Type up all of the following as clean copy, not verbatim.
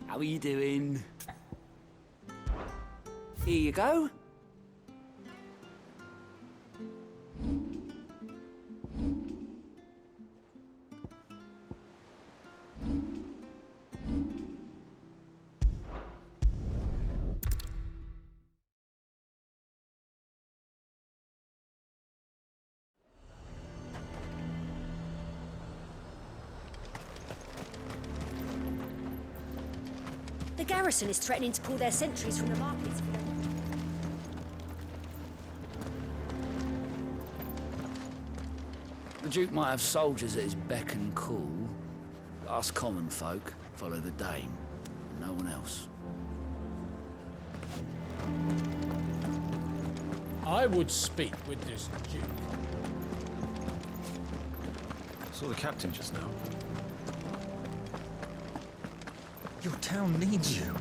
How are you doing? Here you go. The garrison is threatening to pull their sentries from the markets. The Duke might have soldiers at his beck and call. Us common folk follow the Dame, and no one else. I would speak with this Duke. Saw the captain just now. Your town needs you.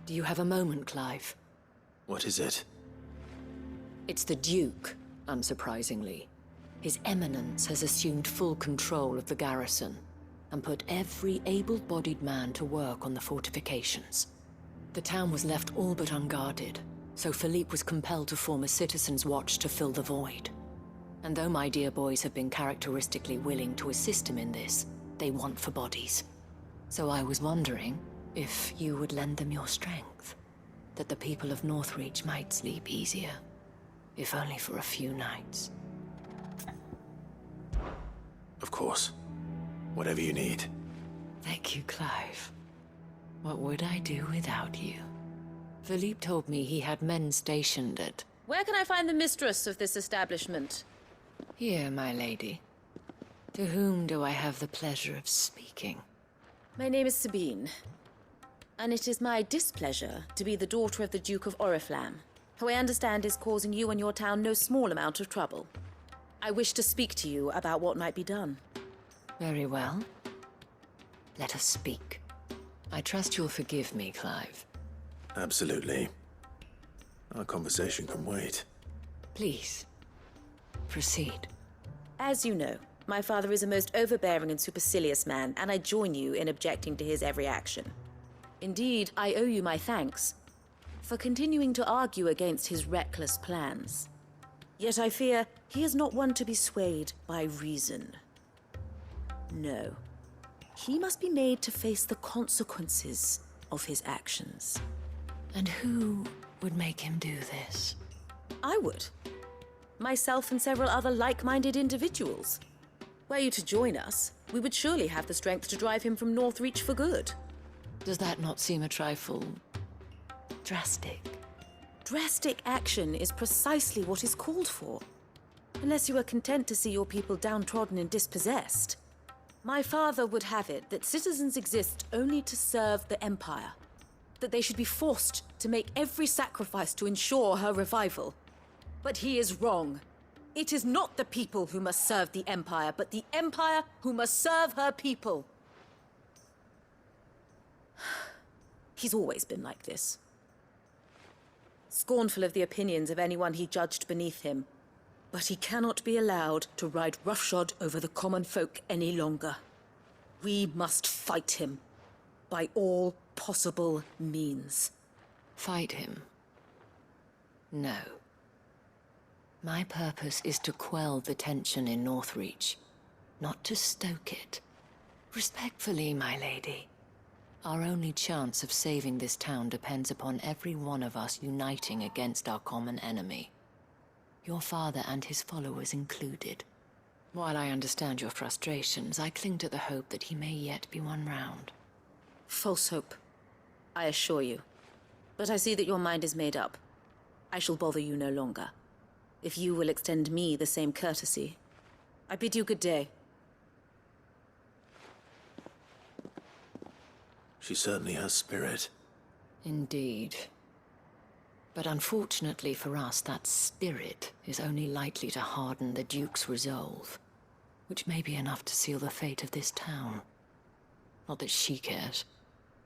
Do you have a moment, Clive? What is it? It's the Duke, unsurprisingly. His Eminence has assumed full control of the garrison and put every able-bodied man to work on the fortifications. The town was left all but unguarded, so Philippe was compelled to form a citizen's watch to fill the void. And though my dear boys have been characteristically willing to assist him in this, they want for bodies. So I was wondering if you would lend them your strength, that the people of Northreach might sleep easier, if only for a few nights. Of course. Whatever you need. Thank you, Clive. What would I do without you? Philippe told me he had men stationed at... Where can I find the mistress of this establishment? Here, my lady. To whom do I have the pleasure of speaking? My name is Sabine, and it is my displeasure to be the daughter of the Duke of Oriflamme, who I understand is causing you and your town no small amount of trouble. I wish to speak to you about what might be done. Very well. Let us speak. I trust you'll forgive me, Clive. Absolutely. Our conversation can wait. Please, proceed. As you know, my father is a most overbearing and supercilious man, and I join you in objecting to his every action. Indeed, I owe you my thanks for continuing to argue against his reckless plans. Yet I fear he is not one to be swayed by reason. No. He must be made to face the consequences of his actions. And who would make him do this? I would. Myself and several other like-minded individuals. Were you to join us, we would surely have the strength to drive him from Northreach for good. Does that not seem a trifle... drastic? Drastic action is precisely what is called for. Unless you are content to see your people downtrodden and dispossessed. My father would have it that citizens exist only to serve the Empire. That they should be forced to make every sacrifice to ensure her revival. But he is wrong. It is not the people who must serve the Empire, but the Empire who must serve her people. He's always been like this. Scornful of the opinions of anyone he judged beneath him. But he cannot be allowed to ride roughshod over the common folk any longer. We must fight him by all possible means. Fight him? No. My purpose is to quell the tension in Northreach, not to stoke it. Respectfully, my lady. Our only chance of saving this town depends upon every one of us uniting against our common enemy. Your father and his followers included. While I understand your frustrations, I cling to the hope that he may yet be won round. False hope, I assure you. But I see that your mind is made up. I shall bother you no longer. If you will extend me the same courtesy, I bid you good day. She certainly has spirit. Indeed. But unfortunately for us, that spirit is only likely to harden the Duke's resolve, which may be enough to seal the fate of this town. Not that she cares.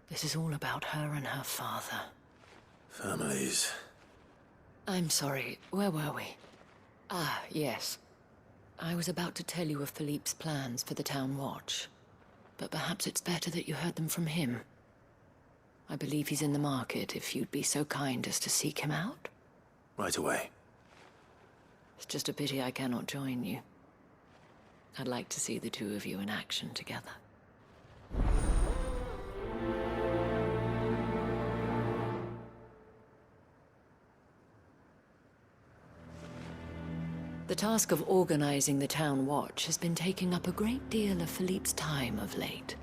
This is all about her and her father. Families. I'm sorry, where were we? Ah, yes. I was about to tell you of Philippe's plans for the town watch, but perhaps it's better that you heard them from him. I believe he's in the market, if you'd be so kind as to seek him out. Right away. It's just a pity I cannot join you. I'd like to see the two of you in action together. The task of organizing the town watch has been taking up a great deal of Philippe's time of late.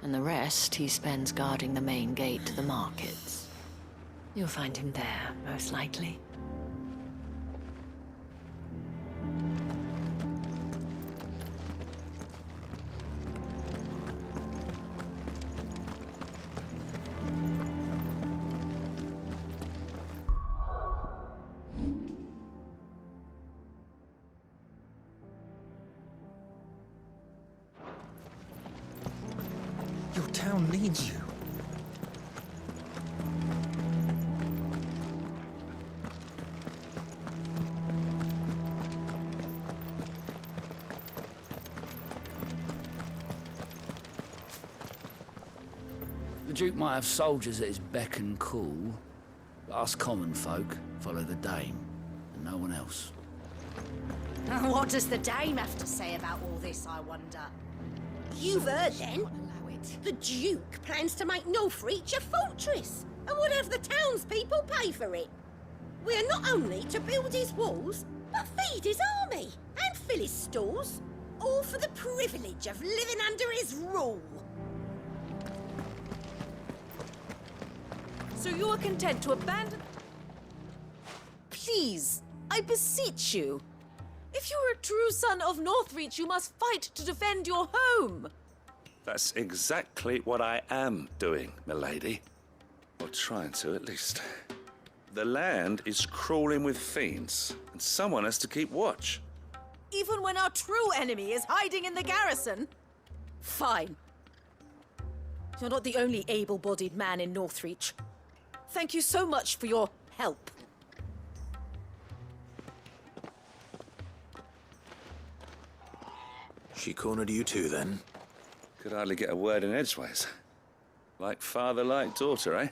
And the rest he spends guarding the main gate to the markets. You'll find him there, most likely. Your town needs you. The Duke might have soldiers at his beck and call, but us common folk follow the Dame, and no one else. What does the Dame have to say about all this, I wonder? You've heard then. The Duke plans to make Northreach a fortress and would have the townspeople pay for it. We're not only to build his walls, but feed his army and fill his stores, all for the privilege of living under his rule. So you are content to abandon... Please, I beseech you. If you're a true son of Northreach, you must fight to defend your home. That's exactly what I am doing, milady. Or trying to, at least. The land is crawling with fiends, and someone has to keep watch. Even when our true enemy is hiding in the garrison? Fine. You're not the only able-bodied man in Northreach. Thank you so much for your help. She cornered you too, then? Could hardly get a word in edgeways. Like father, like daughter, eh?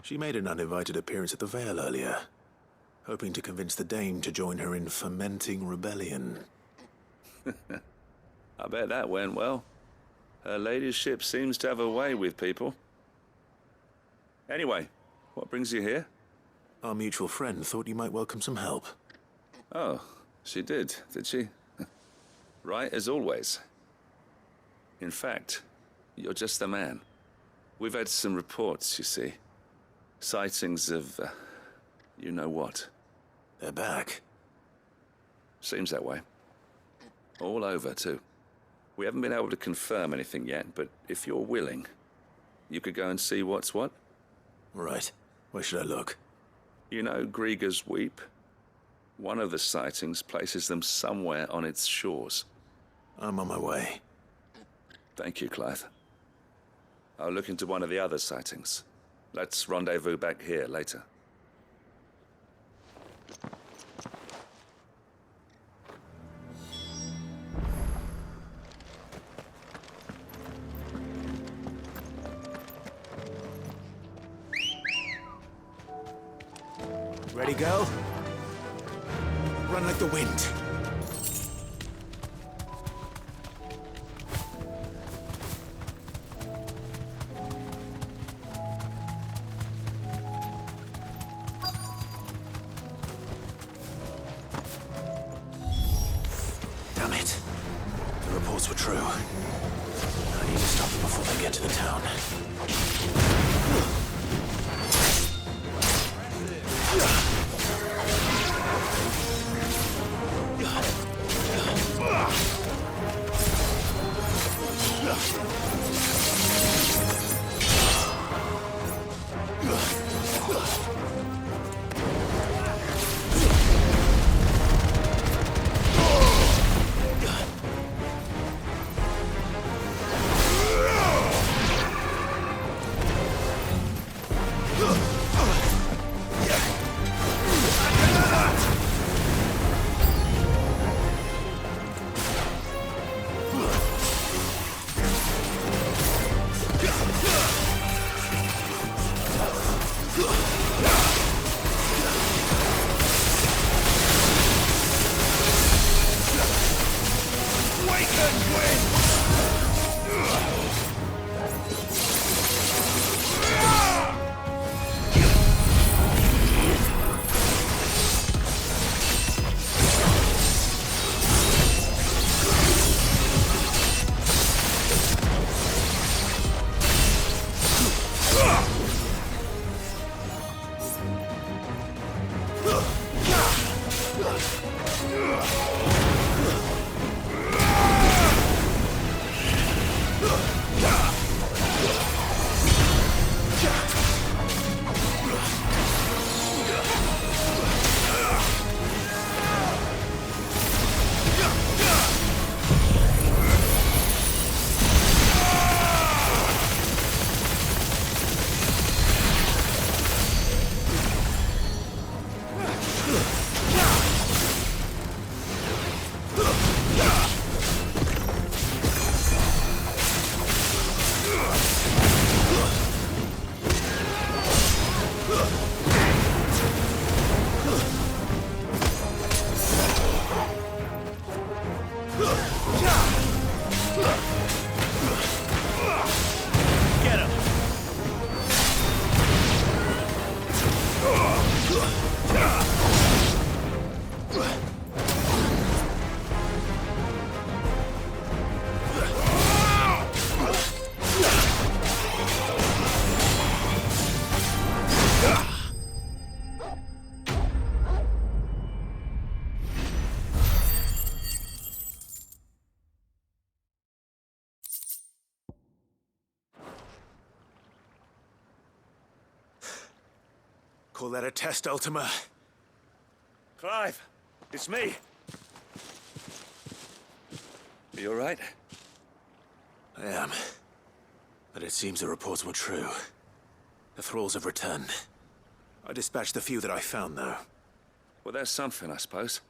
She made an uninvited appearance at the Vale earlier, hoping to convince the Dame to join her in fomenting rebellion. I bet that went well. Her ladyship seems to have a way with people. Anyway, what brings you here? Our mutual friend thought you might welcome some help. Oh, she did she? Right as always. In fact, you're just the man. We've had some reports, you see. Sightings of, you know what. They're back. Seems that way. All over, too. We haven't been able to confirm anything yet, but if you're willing, you could go and see what's what. Right. Where should I look? You know Grieger's Weep? One of the sightings places them somewhere on its shores. I'm on my way. Thank you, Clive. I'll look into one of the other sightings. Let's rendezvous back here later. Ready, girl? Run like the wind. Damn it. The reports were true. I need to stop them before they get to the town. Call that a test, Ultima? Clive, it's me. Are you all right? I am. But it seems the reports were true. The thralls have returned. I dispatched the few that I found, though. Well, that's something, I suppose.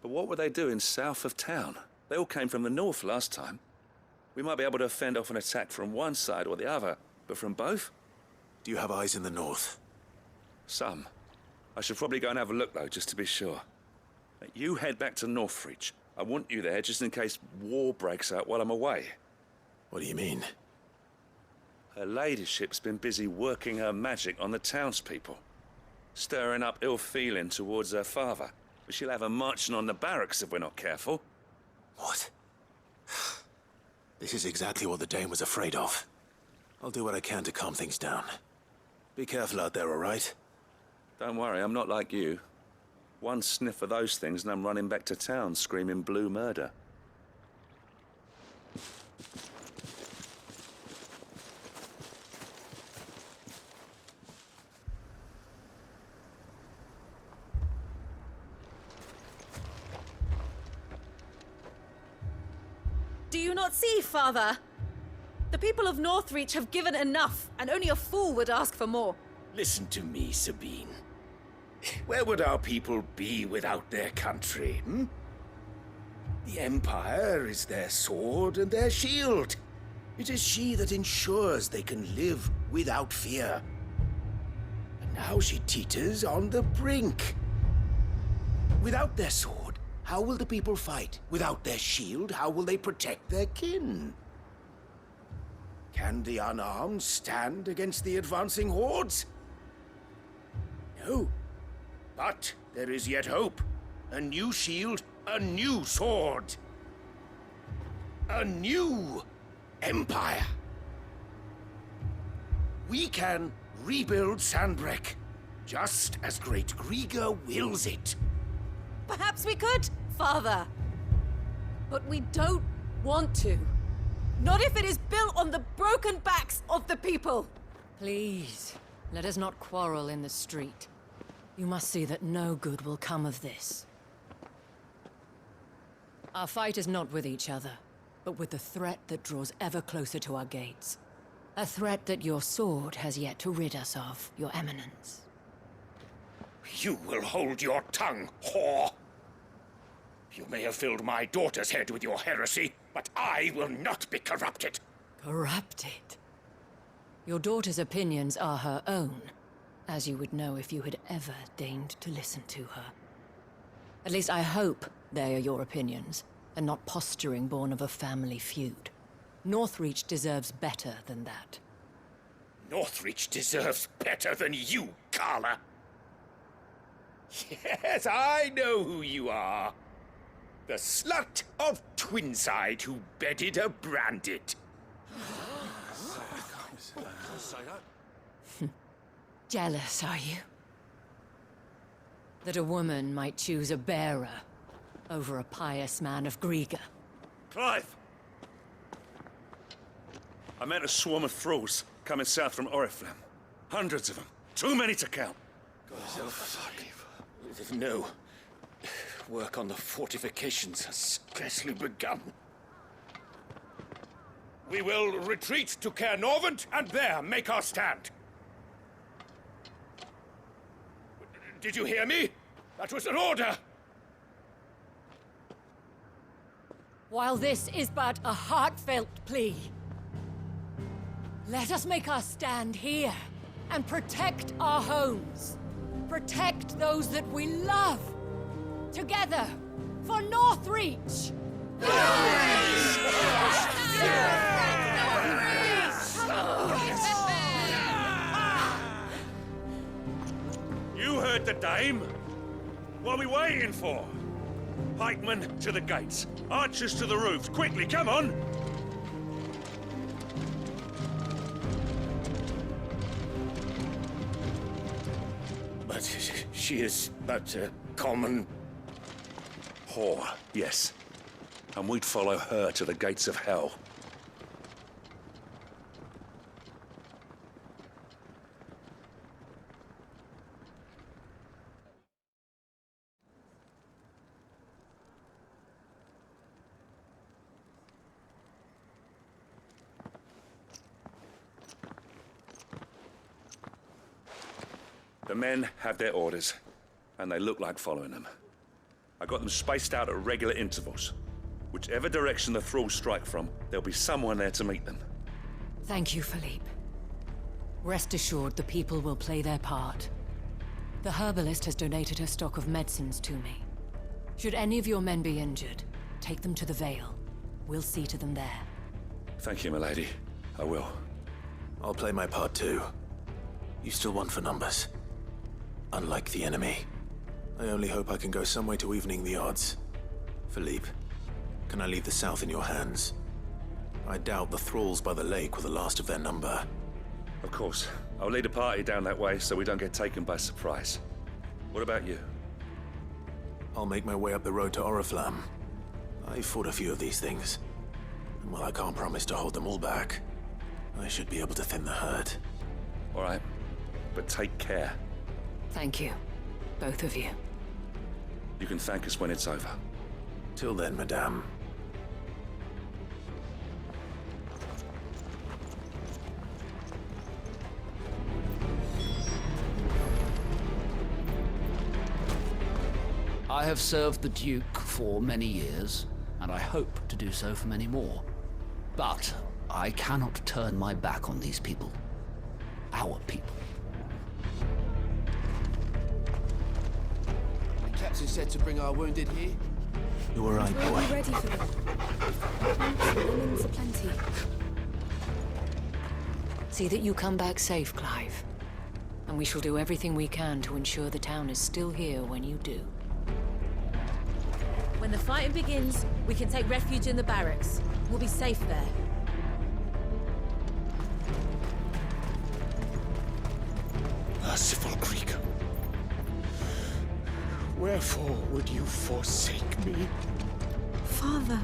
But what were they doing south of town? They all came from the north last time. We might be able to fend off an attack from one side or the other, but from both? Do you have eyes in the north? Some. I should probably go and have a look, though, just to be sure. You head back to Northreach. I want you there just in case war breaks out while I'm away. What do you mean? Her ladyship's been busy working her magic on the townspeople, stirring up ill feeling towards her father. But she'll have her marching on the barracks if we're not careful. What? This is exactly what the Dame was afraid of. I'll do what I can to calm things down. Be careful out there, all right? Don't worry, I'm not like you. One sniff of those things and I'm running back to town screaming blue murder. Do you not see, Father? The people of Northreach have given enough, and only a fool would ask for more. Listen to me, Sabine. Where would our people be without their country, hmm? The Empire is their sword and their shield. It is she that ensures they can live without fear. And Now she teeters on the brink. Without their sword, how will the people fight? Without their shield, how will they protect their kin? Can the unarmed stand against the advancing hordes? No. But there is yet hope. A new shield, a new sword. A new empire. We can rebuild Sandbreck, just as Great Grieger wills it. Perhaps we could, Father. But we don't want to. Not if it is built on the broken backs of the people. Please, let us not quarrel in the street. You must see that no good will come of this. Our fight is not with each other, but with the threat that draws ever closer to our gates. A threat that your sword has yet to rid us of, Your Eminence. You will hold your tongue, whore! You may have filled my daughter's head with your heresy, but I will not be corrupted. Corrupted? Your daughter's opinions are her own, as you would know if you had ever deigned to listen to her. At least I hope they are your opinions, and not posturing born of a family feud. Northreach deserves better than that. Northreach deserves better than you, Carla. Yes, I know who you are. The slut of Twinside who bedded a Branded. Jealous, are you? That a woman might choose a bearer over a pious man of Grieger. Clive! I met a swarm of thralls coming south from Oriflamme. Hundreds of them. Too many to count. No. Work on the fortifications has scarcely begun. We will retreat to Caer Norvent and there make our stand. Did you hear me? That was an order! While this is but a heartfelt plea, let us make our stand here and protect our homes. Protect those that we love. Together, for Northreach! You heard the dame. What are we waiting for? Pikemen to the gates. Archers to the roofs. Quickly, come on! But she is but a common... Whore, yes. And we'd follow her to the gates of hell. The men have their orders, and they look like following them. I got them spaced out at regular intervals. Whichever direction the thralls strike from, there'll be someone there to meet them. Thank you, Philippe. Rest assured the people will play their part. The herbalist has donated her stock of medicines to me. Should any of your men be injured, take them to the Vale. We'll see to them there. Thank you, milady. I will. I'll play my part too. You still want for numbers. Unlike the enemy. I only hope I can go some way to evening the odds. Philippe, can I leave the south in your hands? I doubt the thralls by the lake were the last of their number. Of course. I'll lead a party down that way so we don't get taken by surprise. What about you? I'll make my way up the road to Oriflamme. I fought a few of these things. And while I can't promise to hold them all back, I should be able to thin the herd. All right. But take care. Thank you, both of you. You can thank us when it's over. Till then, madame. I have served the Duke for many years, and I hope to do so for many more. But I cannot turn my back on these people. Our people. Captain said to bring our wounded here. You were right, We'll boy. be ready for them. Linens aplenty. See that you come back safe, Clive. And we shall do everything we can to ensure the town is still here when you do. When the fighting begins, we can take refuge in the barracks. We'll be safe there. Merciful Greek, wherefore would you forsake me? Father.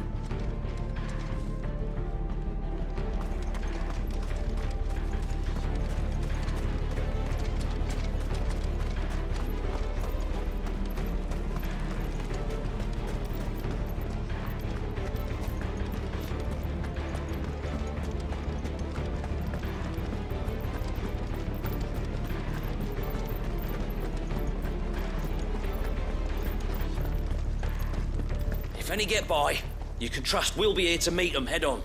If any get by, you can trust we'll be here to meet them head on.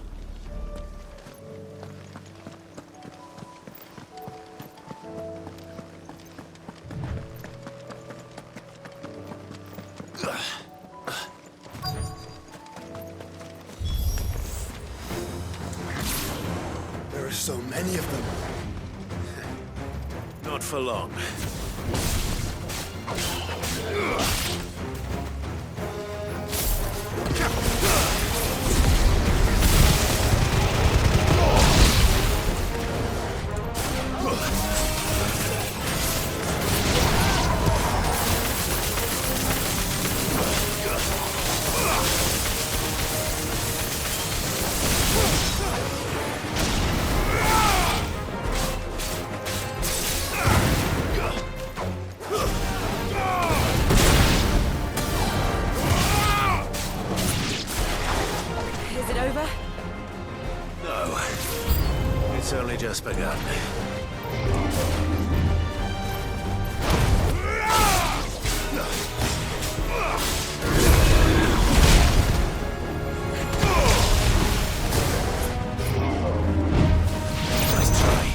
There are so many of them. Not for long. Is it over? No. It's only just begun. Nice try.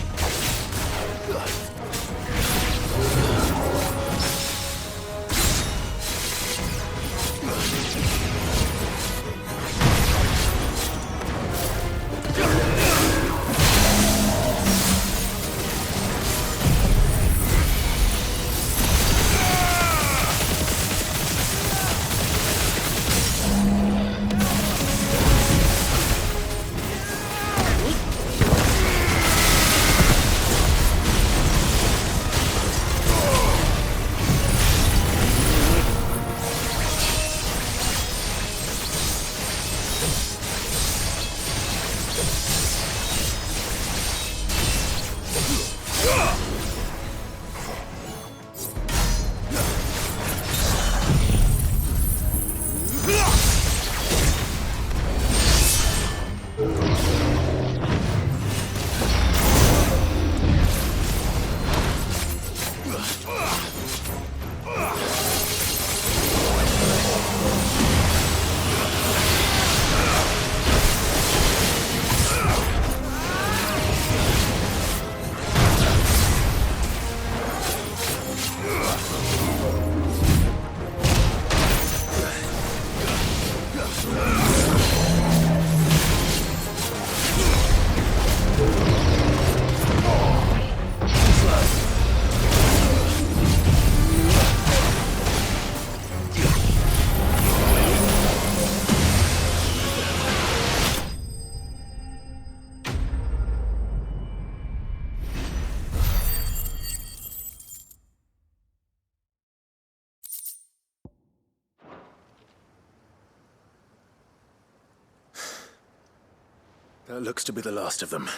That looks to be the last of them.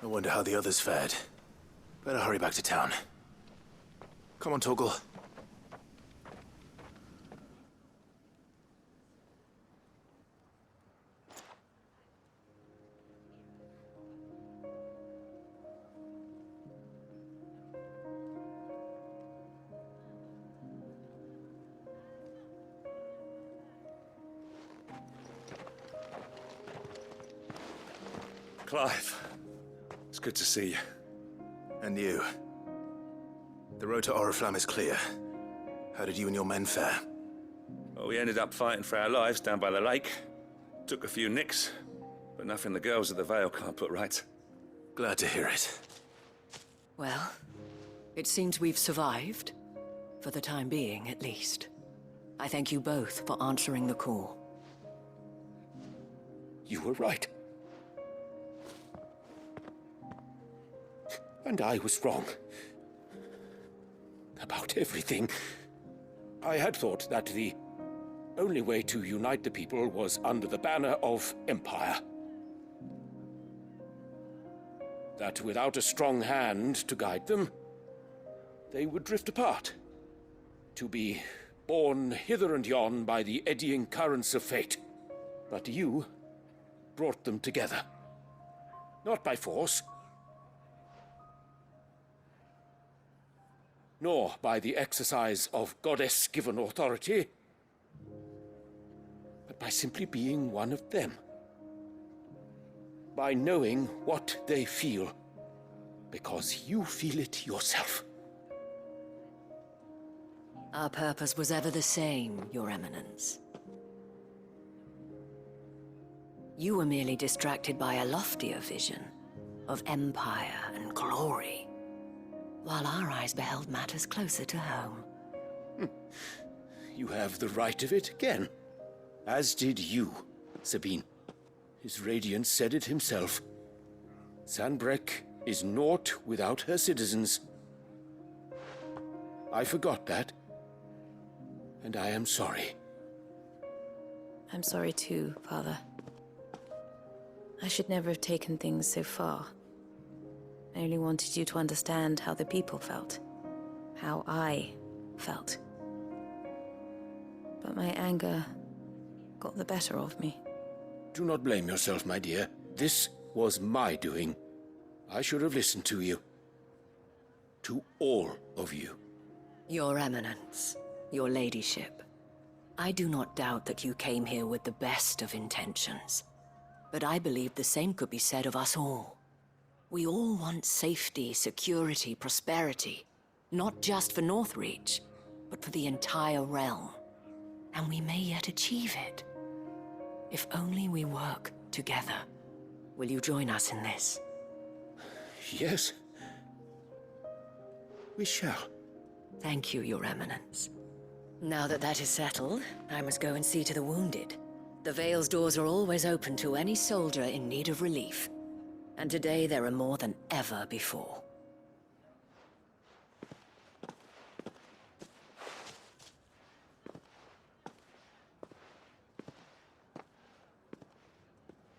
I wonder how the others fared. Better hurry back to town. Come on, Torgal. Clive, it's good to see you. And you. The road to Oriflamme is clear. How did you and your men fare? Well, we ended up fighting for our lives down by the lake. Took a few nicks, but nothing the girls at the Vale can't put right. Glad to hear it. Well, it seems we've survived. For the time being, at least. I thank you both for answering the call. You were right. And I was wrong. About everything. I had thought that the only way to unite the people was under the banner of Empire. That without a strong hand to guide them, they would drift apart. To be borne hither and yon by the eddying currents of fate. But you brought them together. Not by force, nor by the exercise of goddess-given authority, but by simply being one of them. By knowing what they feel, because you feel it yourself. Our purpose was ever the same, Your Eminence. You were merely distracted by a loftier vision of empire and glory, while our eyes beheld matters closer to home. You have the right of it again, as did you, Sabine. His radiance said it himself. Sanbreque is naught without her citizens. I forgot that, and I am sorry. I'm sorry too, Father. I should never have taken things so far. I only wanted you to understand how the people felt. How I felt. But my anger got the better of me. Do not blame yourself, my dear. This was my doing. I should have listened to you. To all of you. Your Eminence, your ladyship, I do not doubt that you came here with the best of intentions. But I believe the same could be said of us all. We all want safety, security, prosperity. Not just for Northreach, but for the entire realm. And we may yet achieve it. If only we work together. Will you join us in this? Yes. We shall. Thank you, Your Eminence. Now that that is settled, I must go and see to the wounded. The Vale's doors are always open to any soldier in need of relief. And today there are more than ever before.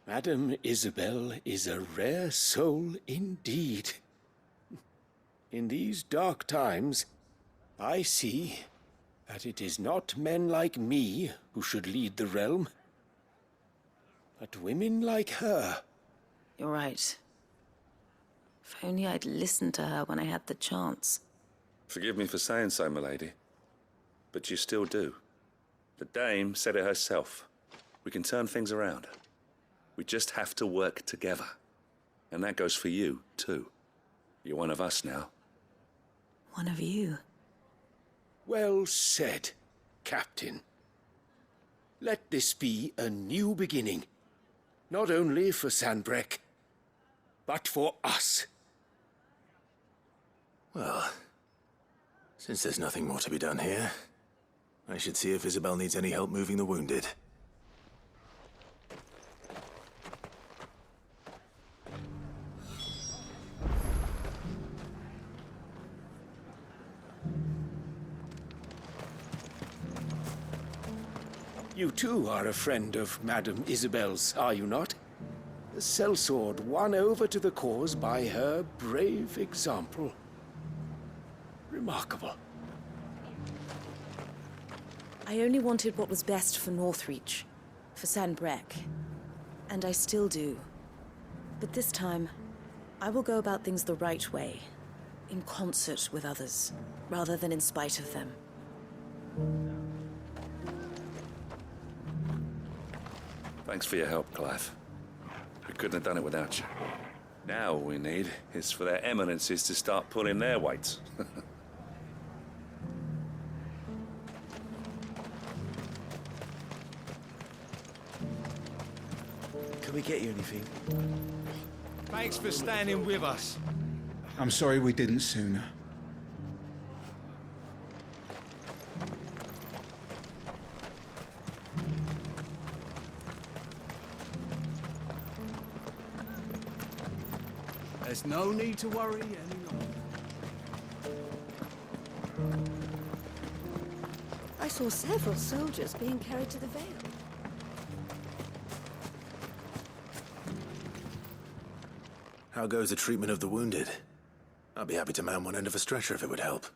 Madame Isabel is a rare soul indeed. In these dark times, I see that it is not men like me who should lead the realm, but women like her. You're right. If only I'd listened to her when I had the chance. Forgive me for saying so, milady, but you still do. The Dame said it herself. We can turn things around. We just have to work together. And that goes for you, too. You're one of us now. One of you? Well said, Captain. Let this be a new beginning. Not only for Sanbreque, but for us. Well, since there's nothing more to be done here, I should see if Isabel needs any help moving the wounded. You too are a friend of Madame Isabel's, are you not? The sellsword won over to the cause by her brave example. Remarkable. I only wanted what was best for Northreach, for Sanbreque, and I still do. But this time, I will go about things the right way, in concert with others, rather than in spite of them. Thanks for your help, Clive. We couldn't have done it without you. Now all we need is for their eminences to start pulling their weight. Can we get you anything? Thanks for standing with us. I'm sorry we didn't sooner. There's no need to worry any longer. I saw several soldiers being carried to the Vale. How goes the treatment of the wounded? I'd be happy to man one end of a stretcher if it would help.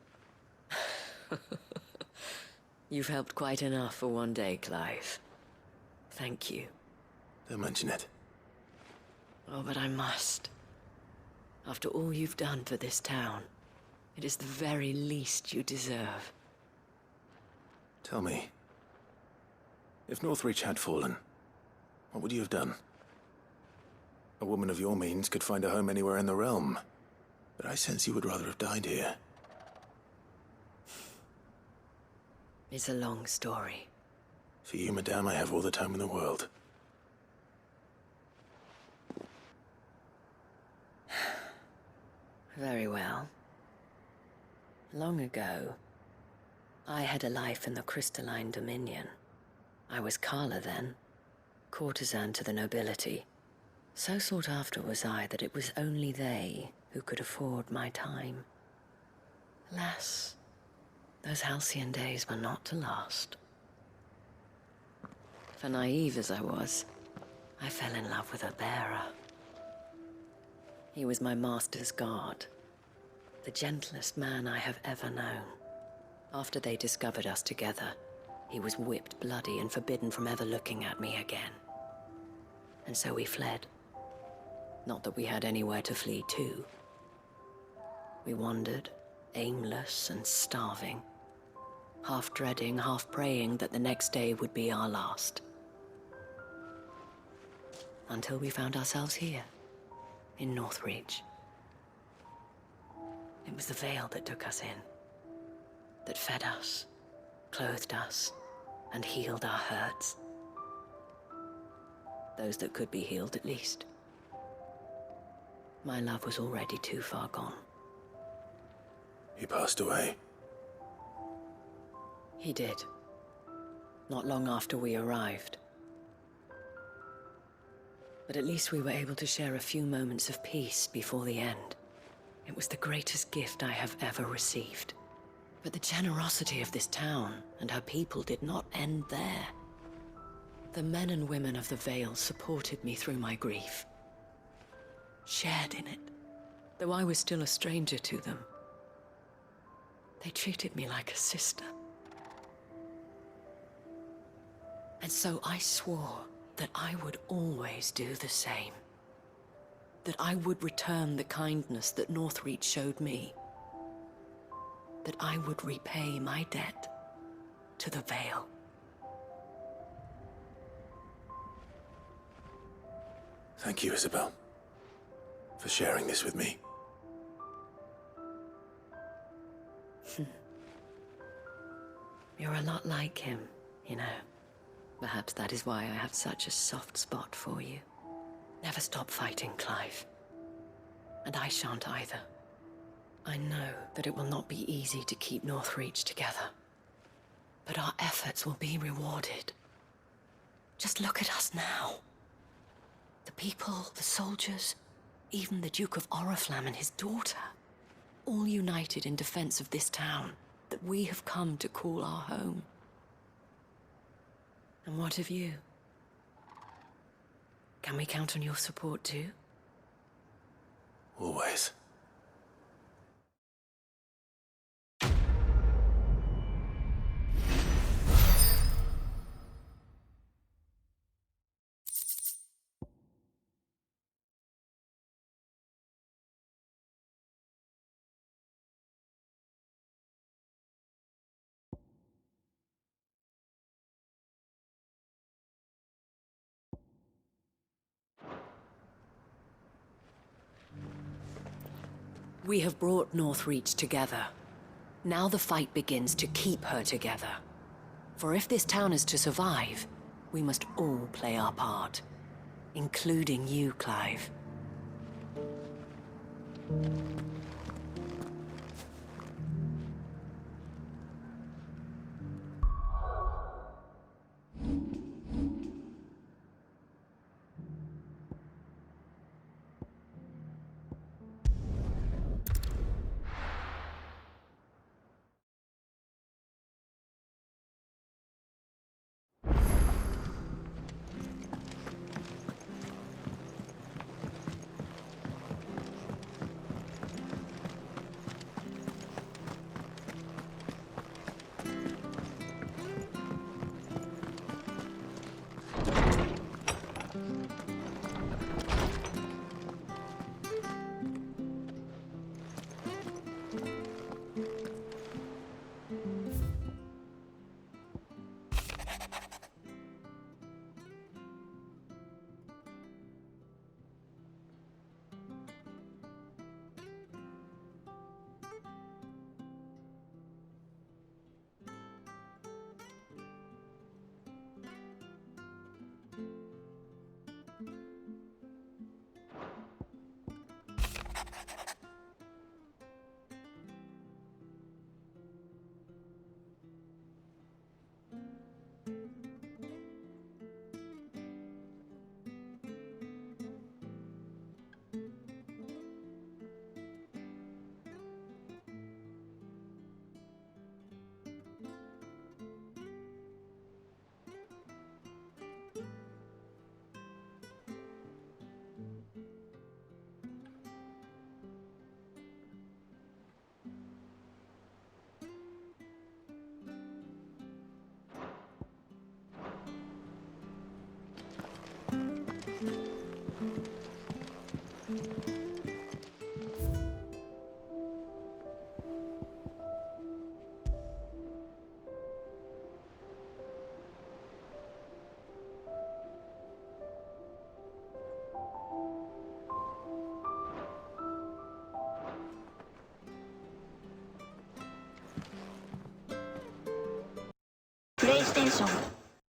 You've helped quite enough for one day, Clive. Thank you. Don't mention it. Oh, but I must. After all you've done for this town, it is the very least you deserve. Tell me, if Northreach had fallen, what would you have done? A woman of your means could find a home anywhere in the realm, but I sense you would rather have died here. It's a long story. For you, madame, I have all the time in the world. Very well. Long ago, I had a life in the Crystalline Dominion. I was Carla then, courtesan to the nobility. So sought after was I that it was only they who could afford my time. Alas, those halcyon days were not to last. For naive as I was, I fell in love with a bearer. He was my master's guard, the gentlest man I have ever known. After they discovered us together, he was whipped bloody and forbidden from ever looking at me again. And so we fled. Not that we had anywhere to flee to. We wandered, aimless and starving, half dreading, half praying that the next day would be our last. Until we found ourselves here, in Northreach. It was the Vale that took us in, that fed us, clothed us, and healed our hurts. Those that could be healed, at least. My love was already too far gone. He passed away. He did. Not long after we arrived. But at least we were able to share a few moments of peace before the end. It was the greatest gift I have ever received. But the generosity of this town and her people did not end there. The men and women of the Vale supported me through my grief. Shared in it, though I was still a stranger to them. They treated me like a sister. And so I swore that I would always do the same. That I would return the kindness that Northreach showed me. That I would repay my debt to the Vale. Thank you, Isabel, for sharing this with me. You're a lot like him, you know. Perhaps that is why I have such a soft spot for you. Never stop fighting, Clive. And I shan't either. I know that it will not be easy to keep Northreach together. But our efforts will be rewarded. Just look at us now. The people, the soldiers, even the Duke of Oriflamme and his daughter. All united in defense of this town that we have come to call our home. And what of you? Can we count on your support too? Always. We have brought Northreach together. Now the fight begins to keep her together. For if this town is to survive, we must all play our part. including you, Clive. PlayStation